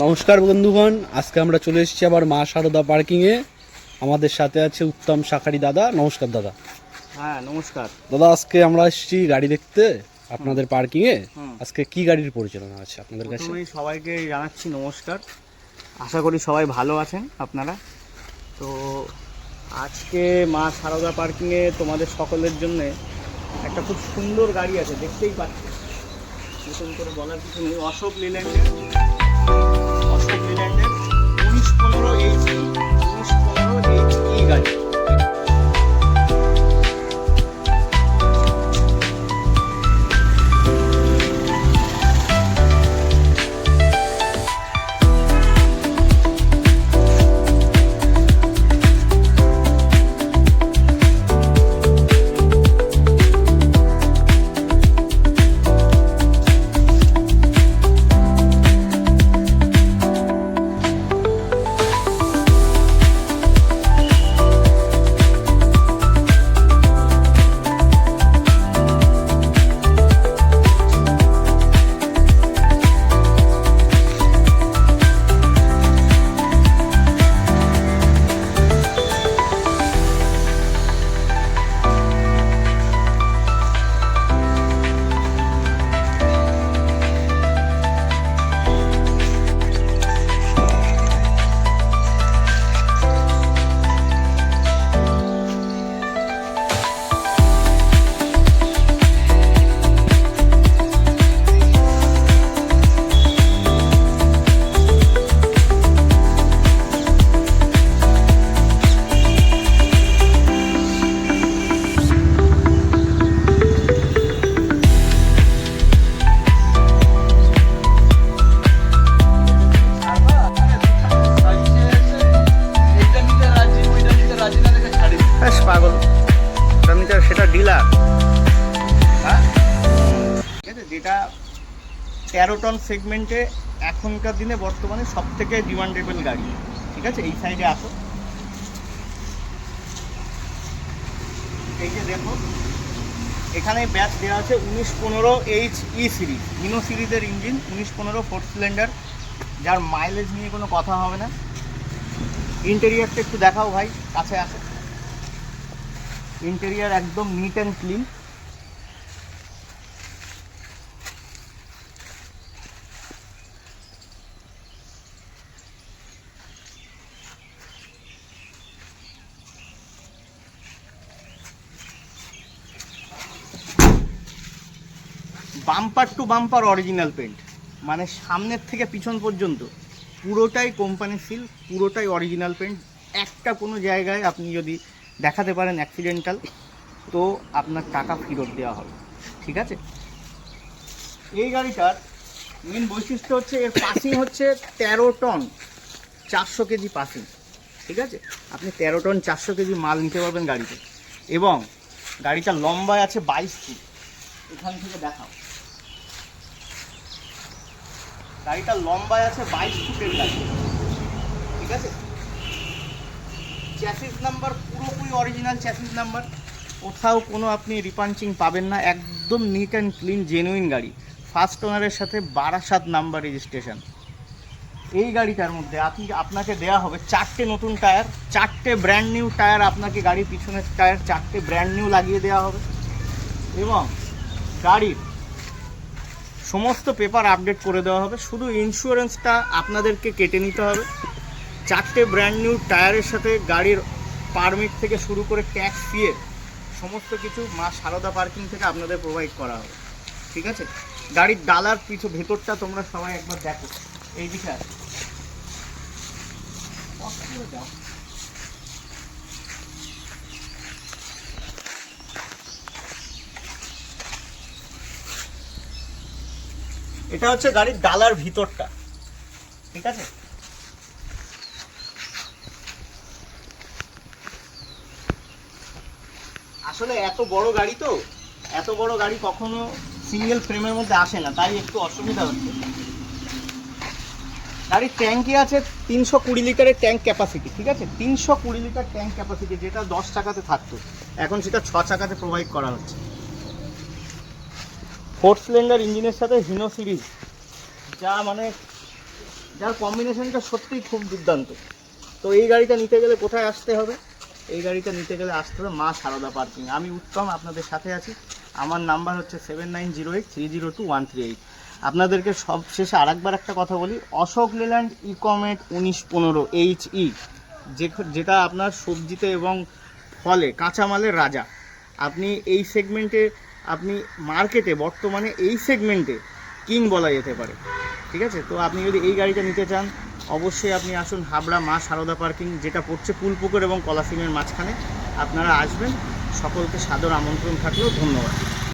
নমস্কার বন্ধুগণ, আজকে আমরা চলে এসেছি আবার মা সারদা পার্কিংয়ে। আমাদের সাথে আছে উত্তম শাকারি দাদা। নমস্কার দাদা। হ্যাঁ নমস্কার দাদা, আজকে আমরা এসেছি গাড়ি দেখতে আপনাদের পার্কিংয়ে। আজকে কি গাড়ির পরিচালনা আছে আপনাদের কাছে? প্রথমেই সবাইকে জানাচ্ছি নমস্কার। আশা করি সবাই ভালো আছেন আপনারা। তো আজকে মা সারদা পার্কিংয়ে তোমাদের সকলের জন্য একটা খুব সুন্দর গাড়ি আছে, দেখতেই পাচ্ছি। নতুন করে বলার কিছু নেই। অশোক লিল্যান্ডের 1915 এইচ গাড়ি। পাগল সেটা ডিলার, হ্যাঁ ঠিক আছে, যেটা 13 টন সেগমেন্টে এখনকার দিনে বর্তমানে সব থেকে ডিমান্ডেবল গাড়ি। ঠিক আছে, এই সাইডে আসো। এই যে দেখো, এখানে ব্যাচ দেওয়া আছে 1915 HE সিরিজ, হিনো সিরিজের ইঞ্জিন, 1915 4 সিলিন্ডার, যার মাইলেজ নিয়ে কোনো কথা হবে না। ইন্টেরিয়ারটা একটু দেখাও ভাই, কাছে আসো। ইন্টেরিয়ার একদম neat and clean. Bumper to bumper original paint, মানে সামনের থেকে পিছন পর্যন্ত পুরোটাই কোম্পানি সিল, পুরোটাই অরিজিনাল পেন্ট। একটা কোনো জায়গায় আপনি যদি দেখাতে পারেন অ্যাক্সিডেন্টাল, তো আপনার টাকা ফেরত দেওয়া হবে। ঠিক আছে, এই গাড়িটার মেন বৈশিষ্ট্য হচ্ছে এর পাসিং হচ্ছে 13 টন 400 কেজি পাসিং। ঠিক আছে, আপনি 13 টন 400 কেজি মাল নিতে পারবেন গাড়িতে। এবং গাড়িটা লম্বায় আছে 22 ফুট। এখান থেকে দেখাও, গাড়িটা লম্বায় আছে 22 ফুটের গাড়ি। ঠিক আছে, চ্যাসিস নাম্বার পুরোপুরি অরিজিনাল চ্যাসিস নাম্বার, কোথাও কোনো আপনি রিপাঞ্চিং পাবেন না। একদম নিট অ্যান্ড ক্লিন জেনুইন গাড়ি। ফার্স্ট ওনারের সাথে 12 নাম্বার রেজিস্ট্রেশন। এই গাড়িটার মধ্যে আপনাকে দেওয়া হবে 4টে নতুন টায়ার, 4টে ব্র্যান্ড নিউ টায়ার। আপনাকে গাড়ির পিছনের টায়ার 4টে ব্র্যান্ড নিউ লাগিয়ে দেওয়া হবে। এবং গাড়ির সমস্ত পেপার আপডেট করে দেওয়া হবে। শুধু ইন্স্যুরেন্সটা আপনাদেরকে কেটে নিতে হবে। 4টে ব্র্যান্ড নিউ টায়ারের সাথে গাড়ির পারমিট থেকে শুরু করে ট্যাক্স ফিয়ে সমস্ত কিছু মা সারদা পার্কিং থেকে আপনাদের প্রোভাইড করা হবে। ঠিক আছে, গাড়ির ডালার ভেতরটা তোমরা সবাই একবার দেখো। এই দিকে আছে, এটা হচ্ছে গাড়ির ডালার ভিতরটা। ঠিক আছে, আসলে এত বড় গাড়ি তো, এত বড় গাড়ি কখনো সিঙ্গেল ফ্রেমের মধ্যে আসে না, তাই একটু অসুবিধা হচ্ছে। গাড়ির ট্যাঙ্কি আছে 320 লিটারের ট্যাঙ্ক ক্যাপাসিটি। ঠিক আছে, 320 লিটার ট্যাঙ্ক ক্যাপাসিটি, যেটা 10 চাকাতে থাকতো, এখন সেটা 6 চাকাতে প্রোভাইড করা হচ্ছে। 4 সিলিন্ডার ইঞ্জিনের সাথে হিনো সিরিজ, যা মানে যার কম্বিনেশনটা সত্যিই খুব দুর্দান্ত। তো এই গাড়িটা নিতে গেলে কোথায় আসতে হবে? এই গাড়িটা নিতে গেলে আসতে হবে মা সারদা পার্কিং। আমি উত্তম আপনাদের সাথে আছি। আমার নাম্বার হচ্ছে 7908302138। আপনাদেরকে সব শেষে আরেকবার একটা কথা বলি, অশোক লেল্যান্ড ইকমেট 1915 HE, যেটা আপনার সবজিতে এবং ফলে কাঁচামালের রাজা। আপনি এই সেগমেন্টে, আপনি মার্কেটে বর্তমানে এই সেগমেন্টে কিং বলা যেতে পারে। ঠিক আছে, তো আপনি যদি এই গাড়িটা নিতে চান অবশ্যই আপনি আসুন হাবড়া মা সারদা পার্কিং, যেটা পড়ছে কুলপুকুর এবং কলাসিমের মাঝখানে। আপনারা আসবেন, সকলকে সাদর আমন্ত্রণ থাকলেও ধন্যবাদ।